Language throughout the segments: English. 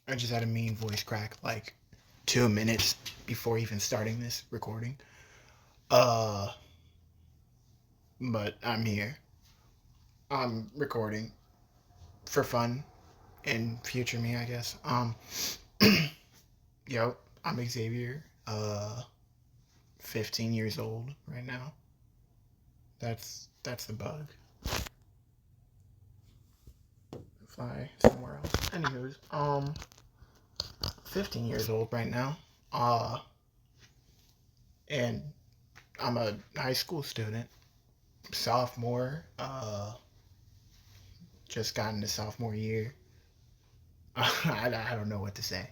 I just had a mean voice crack like 2 minutes before even starting this recording. Uh, but I'm here. I'm recording for fun and future me, I guess. Yo, I'm Xavier. 15 years old right now. That's the bug. Fly somewhere else. Anywho's, 15 years old right now. And I'm a high school student, sophomore. Just got into sophomore year. I don't know what to say.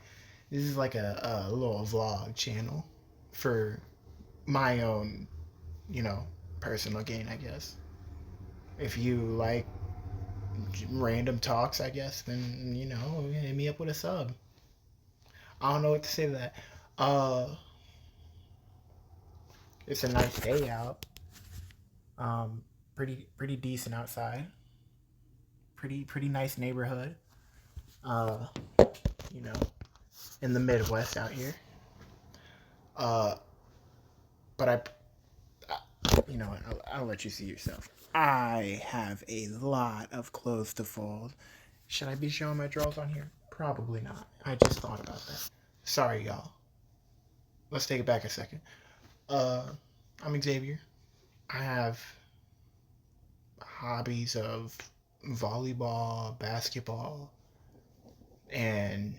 This is like a little vlog channel for my own, you know, personal gain, I guess. If you like random talks, I guess, then, hit me up with a sub. I don't know what to say to that. Uh, it's a nice day out. Pretty decent outside. Pretty nice neighborhood. Uh, you know, in the Midwest out here. Uh, but I'll let you see yourself. I have a lot of clothes to fold. Should I be showing my drawers on here? Probably not. I just thought about that. Sorry, y'all. Let's take it back a second. Uh, I'm Xavier. I have hobbies of volleyball, basketball, and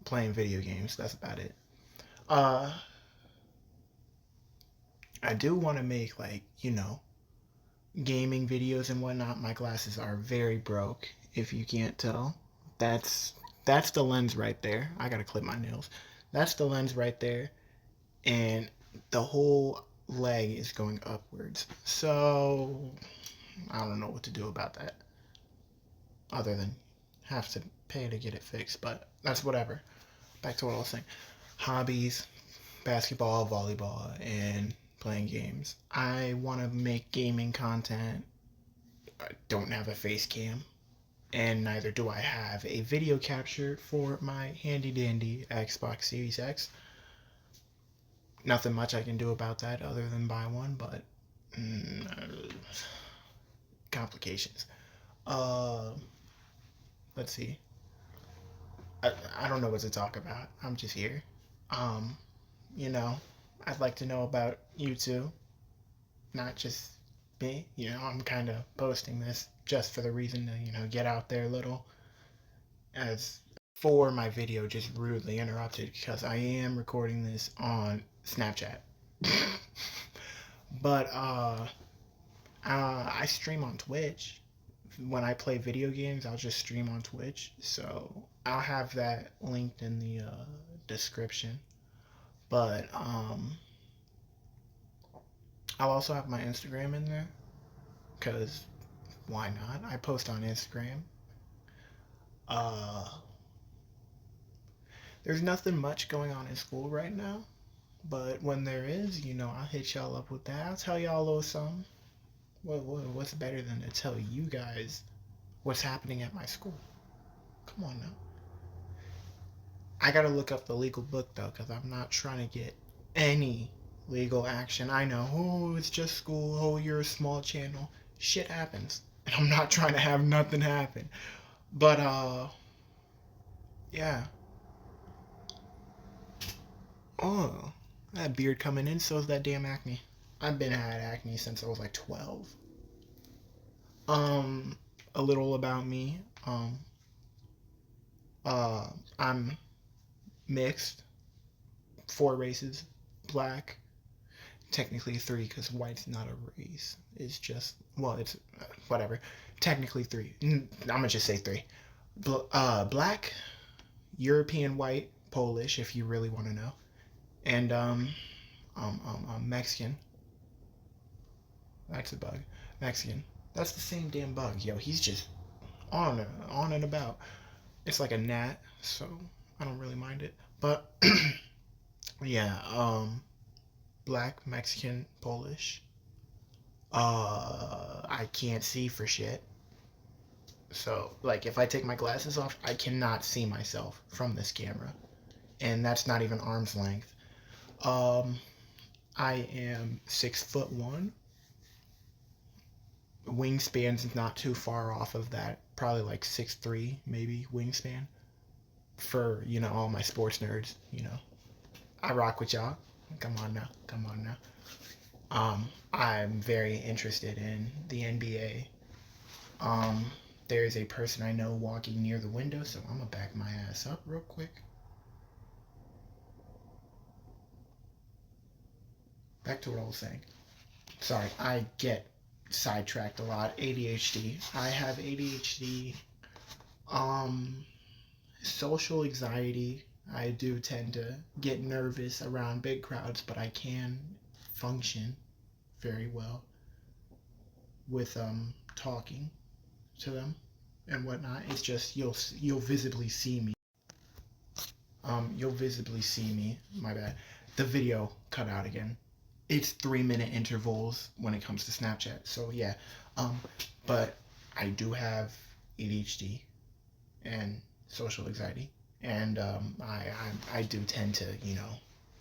playing video games. That's about it. Uh, I do want to make gaming videos and whatnot. My glasses are very broke. If you can't tell, that's that's the lens right there. I gotta clip my nails. That's the lens right there, and the whole leg is going upwards. So I don't know what to do about that, other than have to pay to get it fixed. But that's whatever. Back to what I was saying. Hobbies: basketball, volleyball, and playing games. I want to make gaming content. I don't have a face cam, and neither do I have a video capture for my handy dandy Xbox Series X. Nothing much I can do about that other than buy one, but complications. Uh, let's see. I don't know what to talk about. I'm just here. Um, you know, I'd like to know about you two, not just me. I'm kind of posting this just for the reason to, get out there a little. As for my video just rudely interrupted because I am recording this on Snapchat. But I stream on Twitch. When I play video games, I'll just stream on Twitch. So I'll have that linked in the description. But I'll also have my Instagram in there because why not? I post on Instagram. Uh, there's nothing much going on in school right now, but when there is, I'll hit y'all up with that. I'll tell y'all a little something. What's better than to tell you guys what's happening at my school? Come on now. I gotta look up the legal book though, because I'm not trying to get any legal action. I know, oh, it's just school. Oh, you're a small channel. Shit happens, and I'm not trying to have nothing happen. But yeah. Oh, that beard coming in. So's that damn acne. I've been had acne since I was like 12. Um, a little about me. Uh, I'm mixed, 4 races, black, technically three because white's not a race. It's just, well, it's whatever. Technically three. I'm gonna just say three. Black, European white, Polish, if you really want to know, and Mexican. That's a bug. Mexican. That's the same damn bug. Yo, he's just on and about. It's like a gnat, so I don't really mind it. But yeah, black, Mexican, Polish. I can't see for shit. So, like, if I take my glasses off, I cannot see myself from this camera. And that's not even arm's length. Um, I am 6'1". Wingspan's not too far off of that. Probably like 6'3", maybe, wingspan. For, all my sports nerds, I rock with y'all. Come on now. Come on now. I'm very interested in the NBA. Um, there's a person I know walking near the window, so I'm gonna back my ass up real quick. Back to what I was saying. Sorry, I get sidetracked a lot. ADHD. I have ADHD. Um, Social anxiety. I do tend to get nervous around big crowds, but I can function very well with talking to them and whatnot. It's just you'll visibly see me. You'll visibly see me. My bad. The video cut out again. It's 3-minute intervals when it comes to Snapchat. So yeah, um, but I do have ADHD and social anxiety, and I do tend to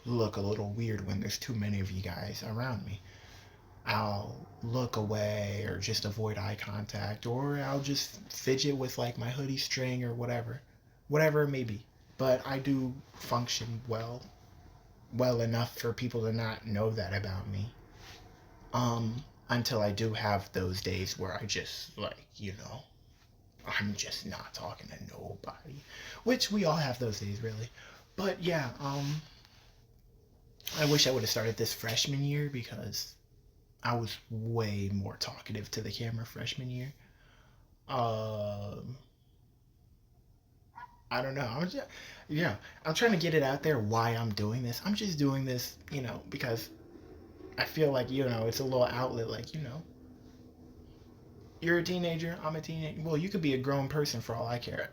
look a little weird when there's too many of you guys around me. I'll look away or just avoid eye contact, or I'll just fidget with like my hoodie string or whatever it may be. But I do function well enough for people to not know that about me. Until I do have those days where I just like, I'm just not talking to nobody. Which we all have those days really. But yeah, I wish I would have started this freshman year because I was way more talkative to the camera freshman year. Um, I don't know. I'm trying to get it out there why I'm doing this. I'm just doing this, because I feel like, it's a little outlet. Like, you're a teenager, I'm a teenager. Well, you could be a grown person for all I care.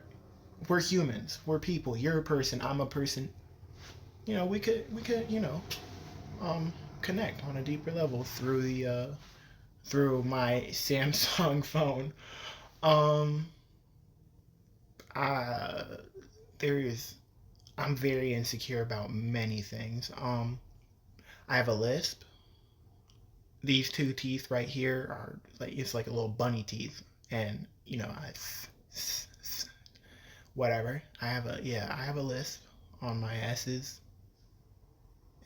We're humans. We're people. You're a person. I'm a person. We could, um, connect on a deeper level through my Samsung phone. Um, uh, there is. I'm very insecure about many things. I have a lisp. These two teeth right here are like it's like a little bunny teeth, and whatever. I have a lisp on my S's,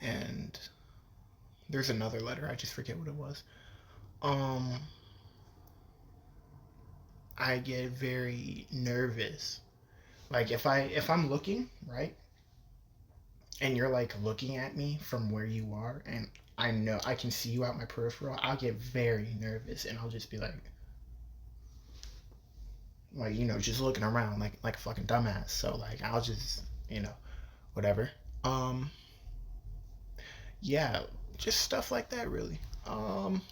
and there's another letter I just forget what it was. Um, I get very nervous. Like if I'm looking right, and you're like looking at me from where you are, and I know I can see you out my peripheral, I'll get very nervous, and I'll just be like just looking around like a fucking dumbass. So like I'll just whatever. Um, yeah, just stuff like that really. Um,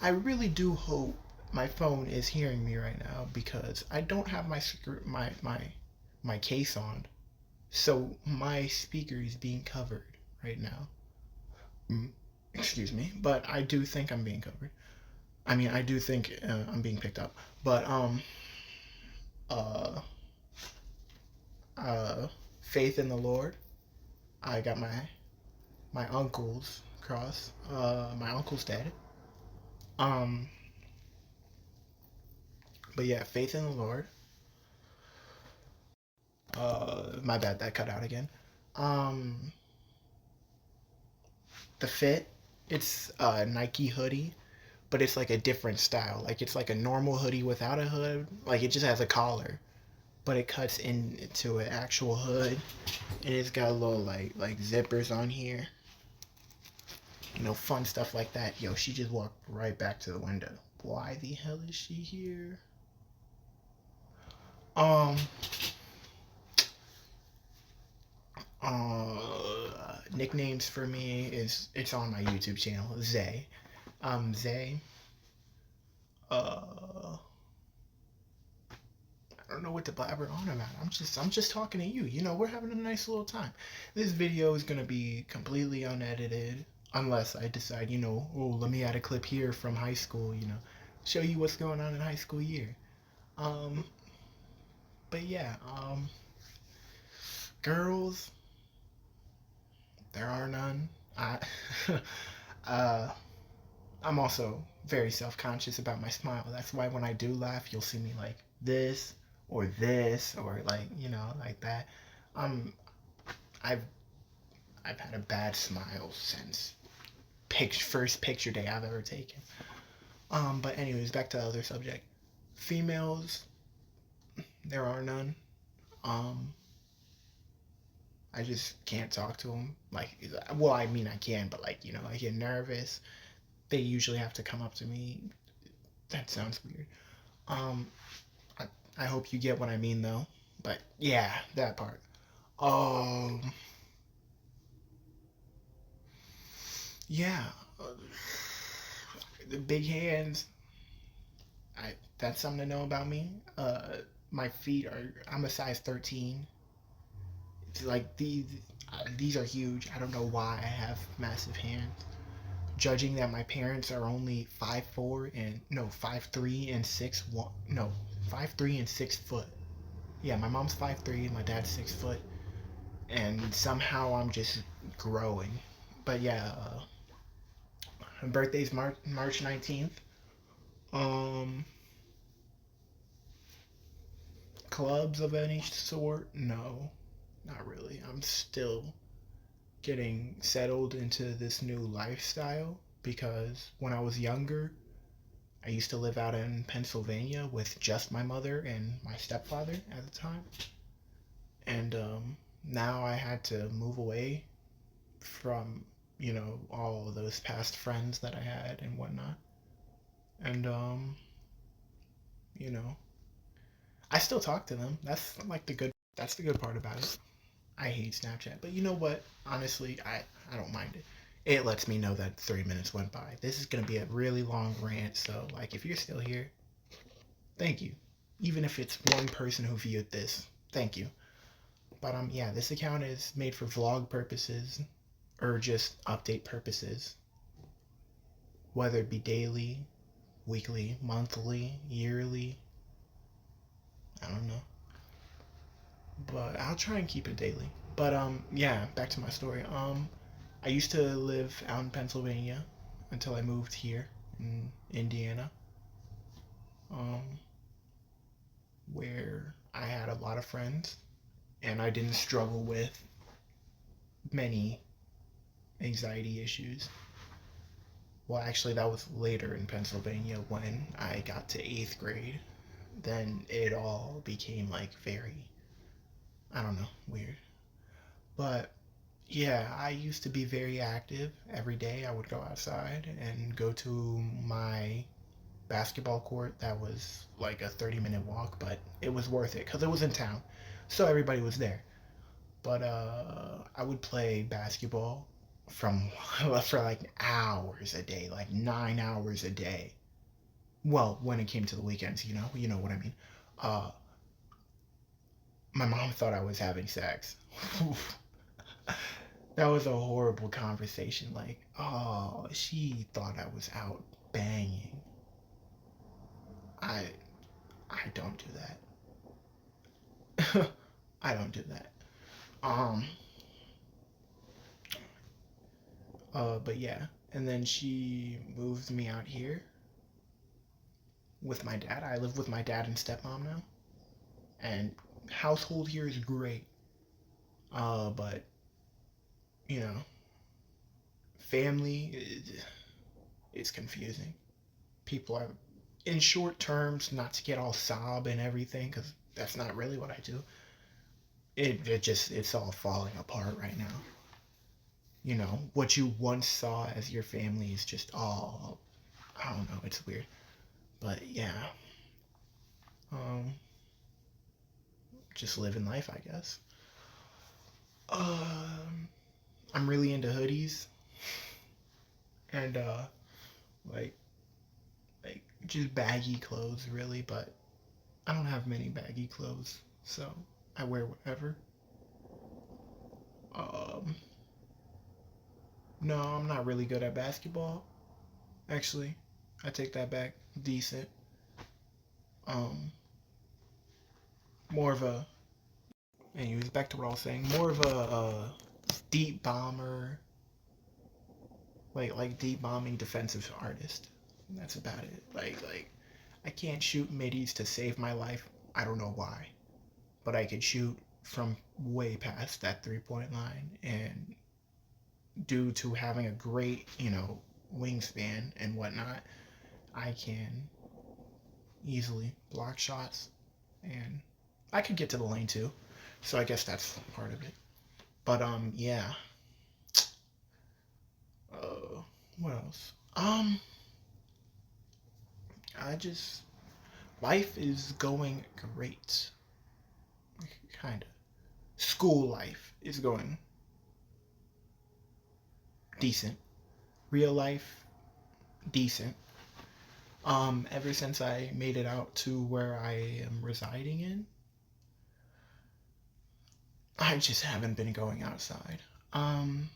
I really do hope my phone is hearing me right now because I don't have my case on, so my speaker is being covered right now. Mm, excuse me, but I do think I'm being covered. I mean, I do think I'm being picked up, but uh, uh, faith in the Lord. I got my uncle's cross. My uncle's dead. Um, but yeah, faith in the Lord. My bad, that cut out again. Um, the fit. It's a Nike hoodie, but it's like a different style. Like it's like a normal hoodie without a hood. Like it just has a collar, but it cuts into an actual hood, and it's got a little like zippers on here. Fun stuff like that. Yo, she just walked right back to the window. Why the hell is she here? Um, Nicknames for me is it's on my YouTube channel, Zay. Zay. Uh, I don't know what to blabber on about. I'm just talking to you. We're having a nice little time. This video is gonna be completely unedited, unless I decide, oh, let me add a clip here from high school. Show you what's going on in high school year. Um, but yeah, girls, there are none. I, uh, I'm also very self-conscious about my smile. That's why when I do laugh, you'll see me like this, or like, like that. Um, I've I've had a bad smile since first picture day I've ever taken. But anyways, back to the other subject. Females, there are none. Um, I just can't talk to them. Like, well, I mean, I can, but like, I get nervous. They usually have to come up to me. That sounds weird. Um, I, I hope you get what I mean, though. But yeah, that part. Um, yeah, the big hands. That's something to know about me. My feet are. I'm a size 13. It's like these are huge. I don't know why I have massive hands. Judging that my parents are only 5'4" and no 5'3" and 6'1", no 5'3" and 6 foot. Yeah, my mom's 5'3" and my dad's 6 foot, and somehow I'm just growing. But yeah, my birthday's March 19th. Um, Clubs of any sort? No, not really. I'm still getting settled into this new lifestyle because when I was younger, I used to live out in Pennsylvania with just my mother and my stepfather at the time. And now I had to move away from, all of those past friends that I had and whatnot. And, you know, I still talk to them. That's the good part about it. I hate Snapchat, but you know what? Honestly, I don't mind it. It lets me know that 3 minutes went by. This is gonna be a really long rant, so like if you're still here, thank you. Even if it's one person who viewed this, thank you. But yeah, this account is made for vlog purposes or just update purposes, whether it be daily, weekly, monthly, yearly. I don't know, but I'll try and keep it daily. But yeah, back to my story. I used to live out in Pennsylvania until I moved here in Indiana, um, where I had a lot of friends and I didn't struggle with many anxiety issues. Well, actually, that was later in Pennsylvania when I got to eighth grade. Then it all became like very, I don't know, weird. But yeah, I used to be very active. Every day I would go outside and go to my basketball court that was like a 30-minute walk, but it was worth it because it was in town. So everybody was there. But I would play basketball from for like hours a day, like 9 hours a day. Well, when it came to the weekends, you know what I mean. Uh, my mom thought I was having sex. That was a horrible conversation. Like, oh, she thought I was out banging. I I don't do that. I don't do that. Um, but yeah. And then she moved me out here with my dad. I live with my dad and stepmom now. And household here is great. But you know, family is confusing. People are in short terms, not to get all sob and everything, because that's not really what I do. It's all falling apart right now. What you once saw as your family is just all, I don't know, it's weird. But yeah, um, just living life, I guess. Um, I'm really into hoodies and like just baggy clothes, really. But I don't have many baggy clothes, so I wear whatever. Um, no, I'm not really good at basketball. Actually, I take that back. Decent. Um, more of a, anyways, back to what I was saying, more of a deep bomber, like deep bombing defensive artist. That's about it. Like I can't shoot middies to save my life. I don't know why, but I could shoot from way past that 3 point line, and due to having a great, wingspan and whatnot, I can easily block shots, and I could get to the lane too. So I guess that's part of it. But yeah. What else? I just life is going great. Kinda. School life is going decent. Real life, decent. Ever since I made it out to where I am residing in, I just haven't been going outside. Um,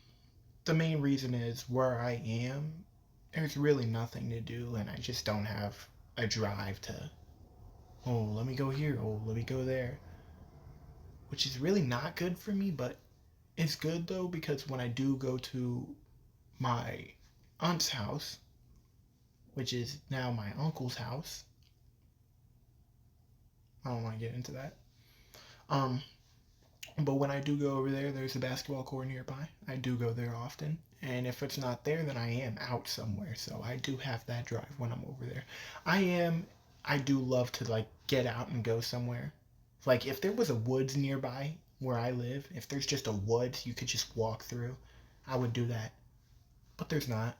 the main reason is where I am, there's really nothing to do, and I just don't have a drive to, oh, let me go here, oh, let me go there, which is really not good for me, but it's good though because when I do go to my aunt's house, which is now my uncle's house, I don't want to get into that. Um, but when I do go over there, there's a basketball court nearby. I do go there often. And if it's not there, then I am out somewhere. So I do have that drive when I'm over there. I am, I do love to like get out and go somewhere. Like if there was a woods nearby where I live, if there's just a woods you could just walk through, I would do that. But there's not.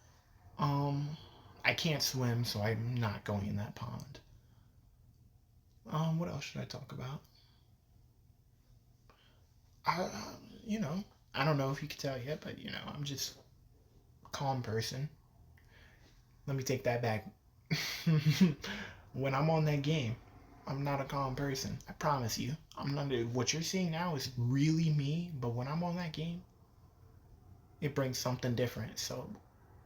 Um, I can't swim, so I'm not going in that pond. What else should I talk about? I, you know, I don't know if you can tell yet, but I'm just a calm person. Let me take that back. When I'm on that game, I'm not a calm person. I promise you. I'm not. What you're seeing now is really me, but when I'm on that game, it brings something different. So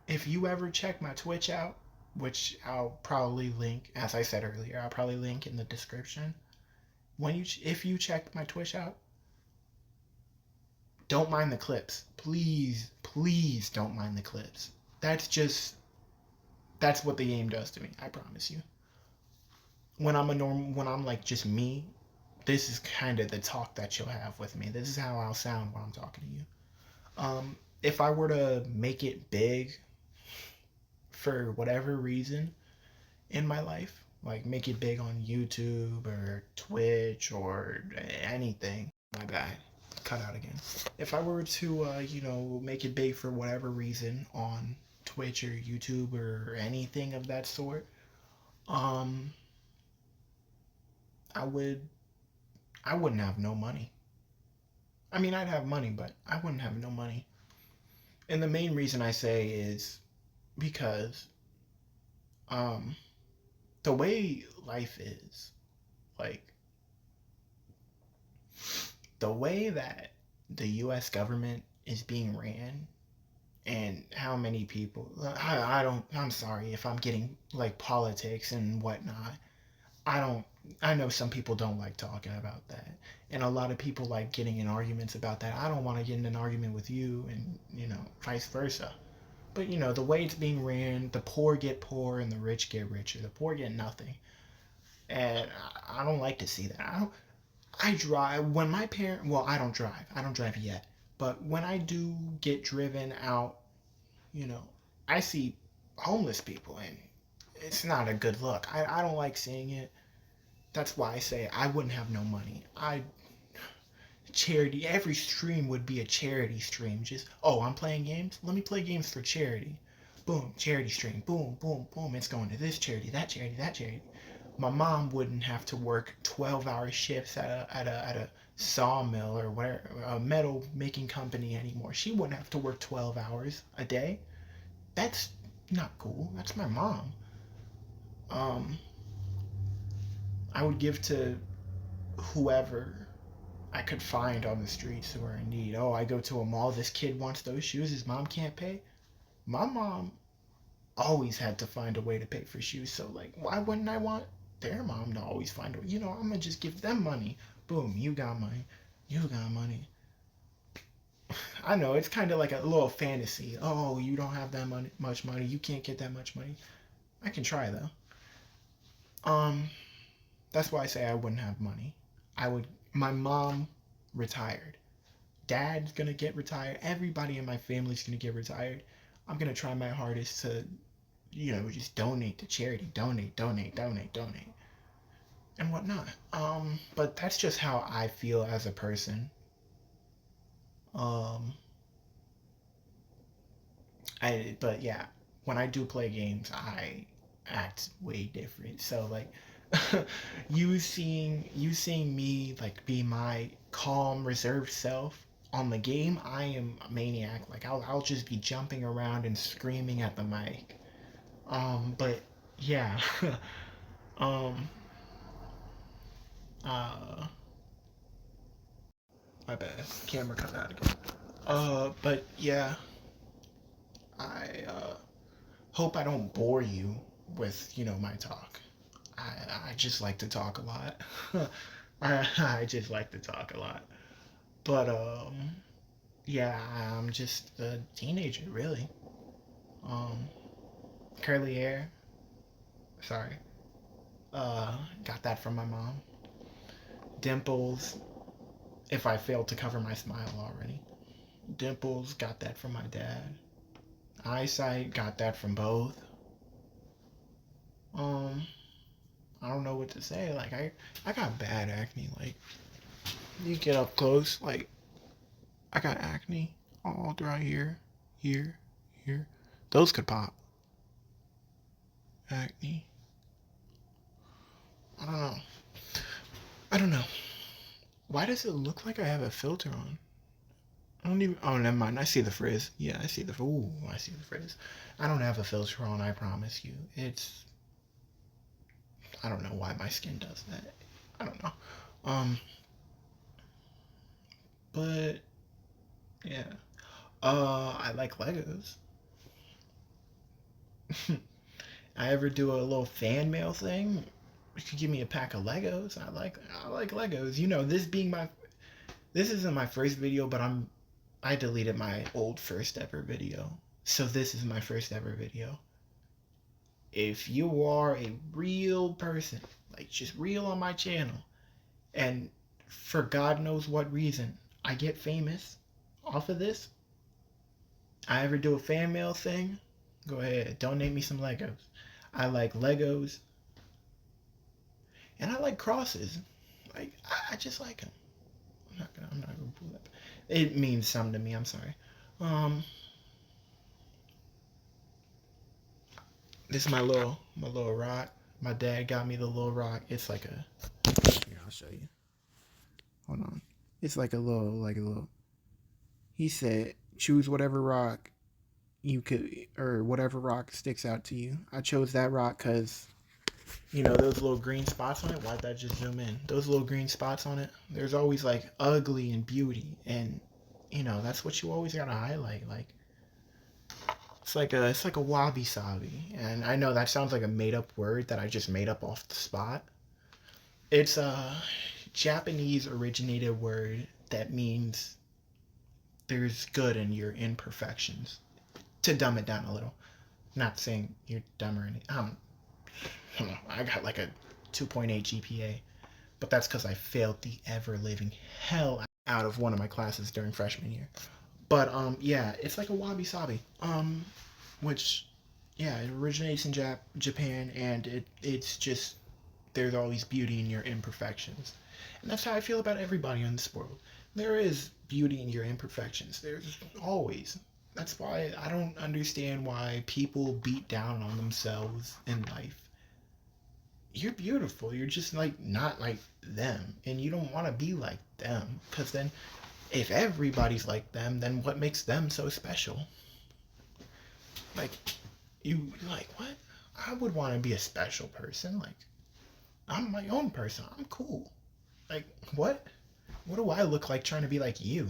if you ever check my Twitch out, which I'll probably link, as I said earlier, I'll probably link in the description. If you check my Twitch out, don't mind the clips. Please, please don't mind the clips. That's what the game does to me. I promise you. When I'm like just me, this is kind of the talk that you'll have with me. This is how I'll sound when I'm talking to you. If I were to make it big for whatever reason in my life, like make it big on YouTube or Twitch or anything, my bad, cut out again. If I were to, make it big for whatever reason on Twitch or YouTube or anything of that sort, um, I would, I wouldn't have no money. I mean, I'd have money, but I wouldn't have no money. And the main reason I say is because, um, the way life is, like, the way that the U.S. government is being ran and how many people I don't I'm sorry if I'm getting like politics and whatnot. I don't I know some people don't like talking about that, and a lot of people like getting in arguments about that. I don't want to get in an argument with you, and vice versa. But the way it's being ran, the poor get poor and the rich get richer. The poor get nothing, and I don't like to see that. I drive when my parent. Well, I don't drive. I don't drive yet. But when I do get driven out, you know, I see homeless people, and it's not a good look. I don't like seeing it. That's why I say I wouldn't have no money. I charity. Every stream would be a charity stream. Just I'm playing games. Let me play games for charity. Boom, charity stream. Boom, boom, boom. It's going to this charity, that charity, that charity. My mom wouldn't have to work 12-hour shifts at a sawmill or where a metal making company anymore. She wouldn't have to work 12 hours a day. That's not cool. That's my mom. Um, I would give to whoever I could find on the streets who are in need. Oh, I go to a mall. This kid wants those shoes. His mom can't pay. My mom always had to find a way to pay for shoes. So, like, why wouldn't I want their mom to always find a way? I'm going to just give them money. Boom, you got money. You got money. I know it's kind of like a little fantasy. Oh, you don't have that much money. You can't get that much money. I can try though. Um, that's why I say I wouldn't have money. I would. My mom retired. Dad's gonna get retired. Everybody in my family's gonna get retired. I'm gonna try my hardest to, just donate to charity. Donate, donate, donate, donate, and whatnot. But that's just how I feel as a person. Um, but yeah, when I do play games, I act way different. So like, you seeing me like be my calm, reserved self on the game, I am a maniac. Like I'll just be jumping around and screaming at the mic. But yeah, um, uh, my bad. Camera cut out again. But yeah, I hope I don't bore you with my talk. I just like to talk a lot. I just like to talk a lot. But yeah, I'm just a teenager, really. Um, Curly hair. Sorry. Got that from my mom. Dimples. If I failed to cover my smile already. Dimples. Got that from my dad. Eyesight. Got that from both. Um, I don't know what to say. Like I got bad acne. Like you get up close, like I got acne all throughout here, here, here. Those could pop. Acne. I don't know. I don't know. Why does it look like I have a filter on? I don't even. Oh, never mind. I see the frizz. Yeah, I see the. Ooh, I see the frizz. I don't have a filter on. I promise you. It's. I don't know why my skin does that. I don't know. Um, but yeah. I like Legos. I ever do a little fan mail thing, you could give me a pack of Legos. I like Legos. This isn't my first video, but I deleted my old first ever video. So this is my first ever video. If you are a real person, like just real on my channel, and for God knows what reason, I get famous off of this, I ever do a fan mail thing, go ahead, donate me some Legos. I like Legos, and I like crosses. Like I just like them. I'm not gonna pull that. It means something to me. I'm sorry. Um, this is my little rock. My dad got me the little rock. It's like a. Here, I'll show you. Hold on. It's like a little. He said, choose whatever rock you could, or whatever rock sticks out to you. I chose that rock because those little green spots on it. Why'd that just zoom in? Those little green spots on it. There's always like ugly and beauty, and that's what you always gotta highlight. Like it's like a wabi sabi, and I know that sounds like a made up word that I just made up off the spot. It's a Japanese originated word that means there's good in your imperfections. To dumb it down a little, not saying you're dumb or anything. I don't know. I got like a 2.8 GPA, but that's because I failed the ever living hell out of one of my classes during freshman year. But yeah, it's like a wabi sabi. Which yeah, it originates in Japan, and it's just there's always beauty in your imperfections, and that's how I feel about everybody in this world. There is beauty in your imperfections. There's always. That's why I don't understand why people beat down on themselves in life. You're beautiful. You're just like not like them, and you don't want to be like them. Because then, if everybody's like them, then what makes them so special? Like, you like what? I would want to be a special person. Like, I'm my own person. I'm cool. Like, what? What do I look like trying to be like you?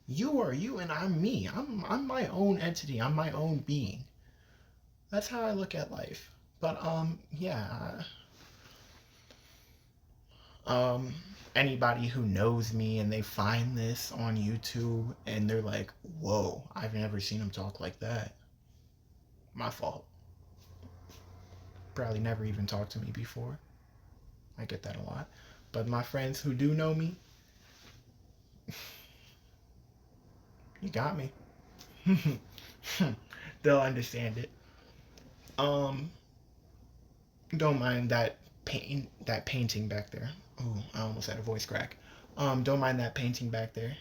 You are you, and I'm me. I'm my own entity. I'm my own being. That's how I look at life. But yeah. Um, Anybody who knows me and they find this on YouTube and they're like, whoa, I've never seen him talk like that. My fault. Probably never even talked to me before. I get that a lot. But my friends who do know me, you got me. They'll understand it. Um, don't mind that painting back there. Oh, I almost had a voice crack. Don't mind that painting back there.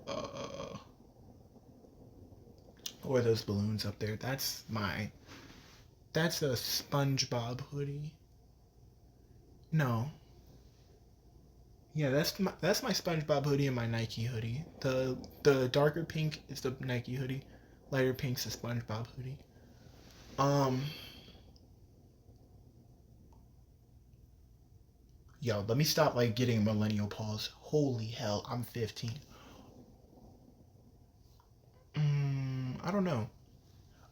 Uh, or those balloons up there. That's a SpongeBob hoodie. No. Yeah, that's my SpongeBob hoodie and my Nike hoodie. The darker pink is the Nike hoodie. Lighter pink's the SpongeBob hoodie. Um, Yo, let me stop like getting millennial pause. Holy hell, I'm 15. I don't know.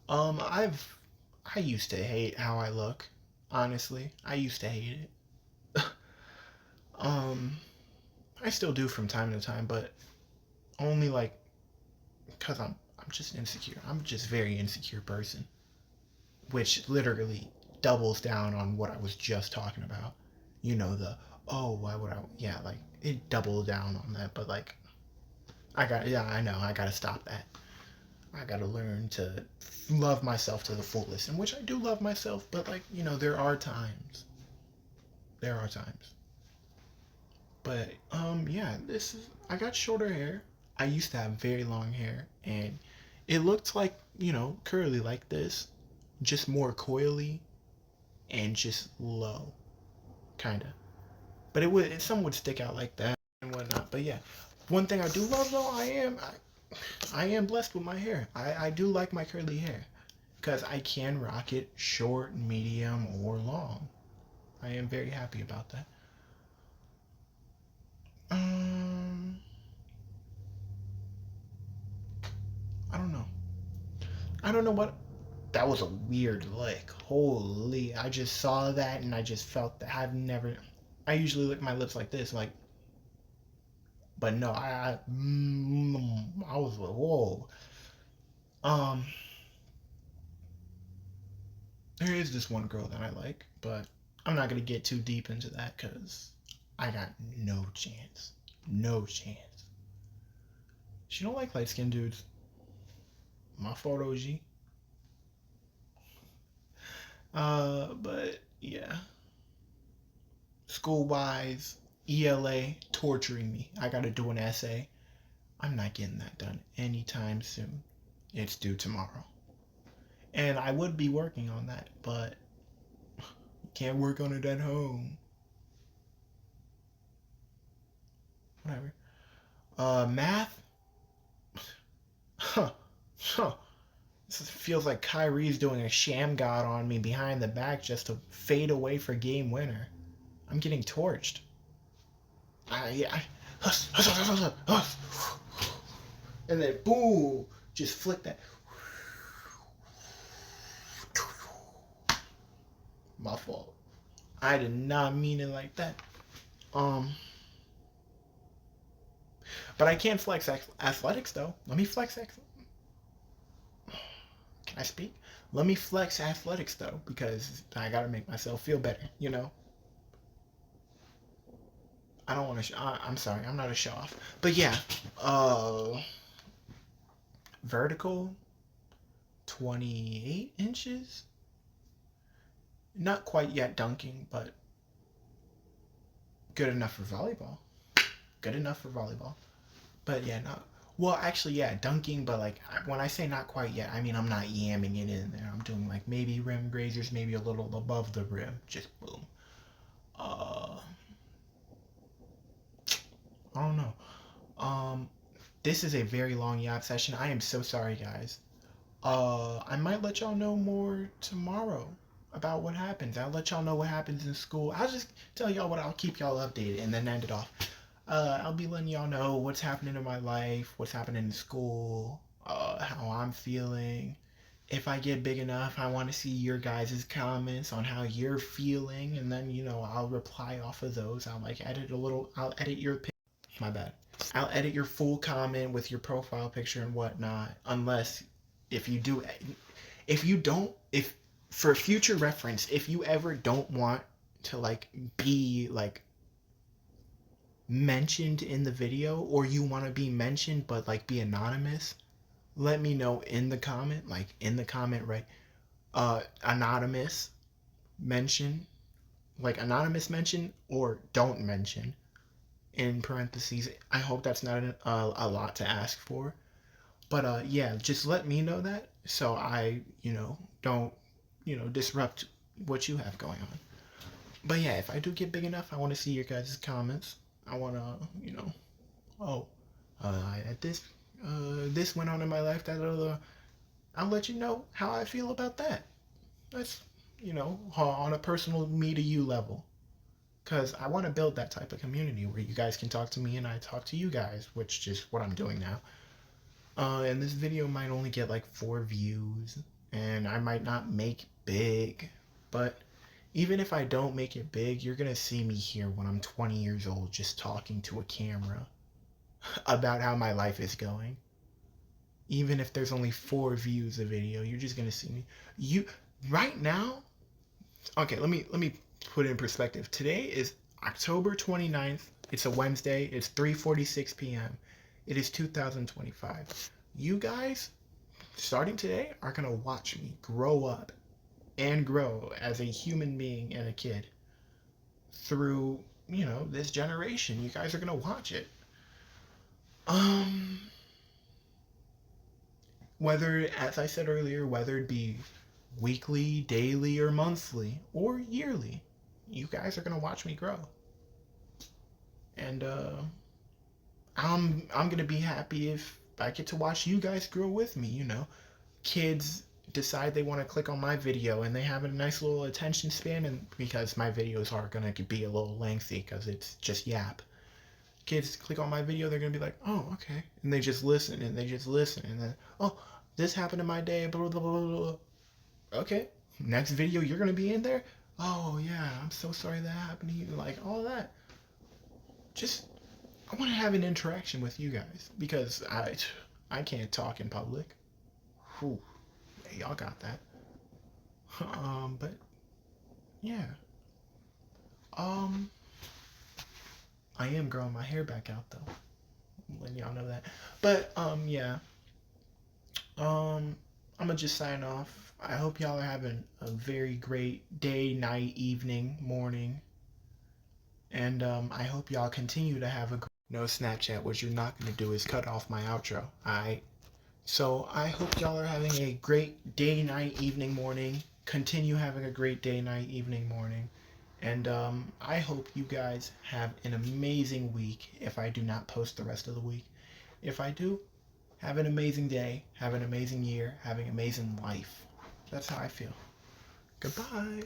I used to hate how I look. Honestly, I used to hate it. um, I still do from time to time, but only like because I'm just insecure. I'm just very insecure person, which literally doubles down on what I was just talking about. You know the oh why would I yeah like it doubled down on that, but like I know I gotta stop that. I gotta learn to love myself to the fullest, in which I do love myself, but like there are times. There are times. But yeah, this is I got shorter hair. I used to have very long hair, and it looked like curly like this, just more coily and just low, kind of. But some would stick out like that and whatnot. But yeah, one thing I do love though, I am blessed with my hair. I do like my curly hair because I can rock it short, medium, or long. I am very happy about that. Um, I don't know. I don't know what. That was a weird lick. Holy! I just saw that and I just felt that. I've never. I usually lick my lips like this, like. But no, I was like, whoa. Um, there is this one girl that I like, but I'm not gonna get too deep into that because I got no chance. No chance. She don't like light skinned dudes. My fault, OG. But yeah. School wise, ELA torturing me. I gotta do an essay. I'm not getting that done anytime soon. It's due tomorrow. And I would be working on that, but can't work on it at home. Whatever. Math? Huh. Huh. This feels like Kyrie's doing a sham god on me behind the back just to fade away for game winner. I'm getting torched. Yeah. And then boom, just flick that. My fault. I did not mean it like that. Um, but I can flex athletics though. Let me flex. Can I speak? Let me flex athletics though, because I gotta make myself feel better. I don't want to. I'm sorry. I'm not a show off. But yeah, uh, vertical, 28 inches. Not quite yet dunking, but good enough for volleyball. Good enough for volleyball. But yeah, not well. Actually, yeah, dunking. But like when I say not quite yet, I mean I'm not yamming it in there. I'm doing like maybe rim grazers, maybe a little above the rim, just boom. Uh, I don't know. This is a very long yacht session. I am so sorry, guys. I might let y'all know more tomorrow about what happens. I'll let y'all know what happens in school. I'll just tell y'all what I'll keep y'all updated and then end it off. I'll be letting y'all know what's happening in my life, what's happening in school, how I'm feeling, if I get big enough, I want to see your guys' comments on how you're feeling, and then I'll reply off of those. I'll like edit a little. I'll edit your my bad. I'll edit your full comment with your profile picture and whatnot. Unless if you do, if you don't, if for future reference, if you ever don't want to like be like mentioned in the video, or you want to be mentioned but like be anonymous, let me know in the comment, like in the comment, right? Anonymous mention, like anonymous mention, or don't mention in parentheses. I hope that's not a lot to ask for, but yeah, just let me know that so I don't disrupt what you have going on. But yeah, if I do get big enough, I want to see your guys' comments. I want to oh, at this went on in my life, that I'll let you know how I feel about that. That's on a personal me to you level, because I want to build that type of community where you guys can talk to me and I talk to you guys, which is what I'm doing now. And this video might only get like 4 views, and I might not make big, but even if I don't make it big, you're gonna see me here when I'm 20 years old just talking to a camera about how my life is going. Even if there's only 4 views a video, you're just gonna see me. You right now, okay, let me put it in perspective. Today is October 29th. It's a Wednesday. It's 3:46 p.m. It is 2025. You guys, starting today, are gonna watch me grow up and grow as a human being and a kid through, this generation. You guys are gonna watch it. Um, whether, as I said earlier, whether it be weekly, daily, or monthly, or yearly, you guys are gonna watch me grow. And I'm gonna be happy if I get to watch you guys grow with me. Kids decide they want to click on my video and they have a nice little attention span, and because my videos are gonna be a little lengthy because it's just yap. Kids click on my video, they're gonna be like, oh, okay, and they just listen and they just listen, and then, oh, this happened in my day, blah blah blah blah blah. Okay, next video you're gonna be in there. Oh yeah, I'm so sorry that happened to you. Like all that. Just I want to have an interaction with you guys because I can't talk in public. Whew, yeah, y'all got that. But yeah. Um, I am growing my hair back out though. I'm letting y'all know that. But yeah. I'm gonna just sign off. I hope y'all are having a very great day, night, evening, morning, and I hope y'all continue to have a no Snapchat. What you're not gonna do is cut off my outro. Alright. So I hope y'all are having a great day, night, evening, morning. Continue having a great day, night, evening, morning. And I hope you guys have an amazing week if I do not post the rest of the week. If I do, have an amazing day, have an amazing year, have an amazing life. That's how I feel. Goodbye.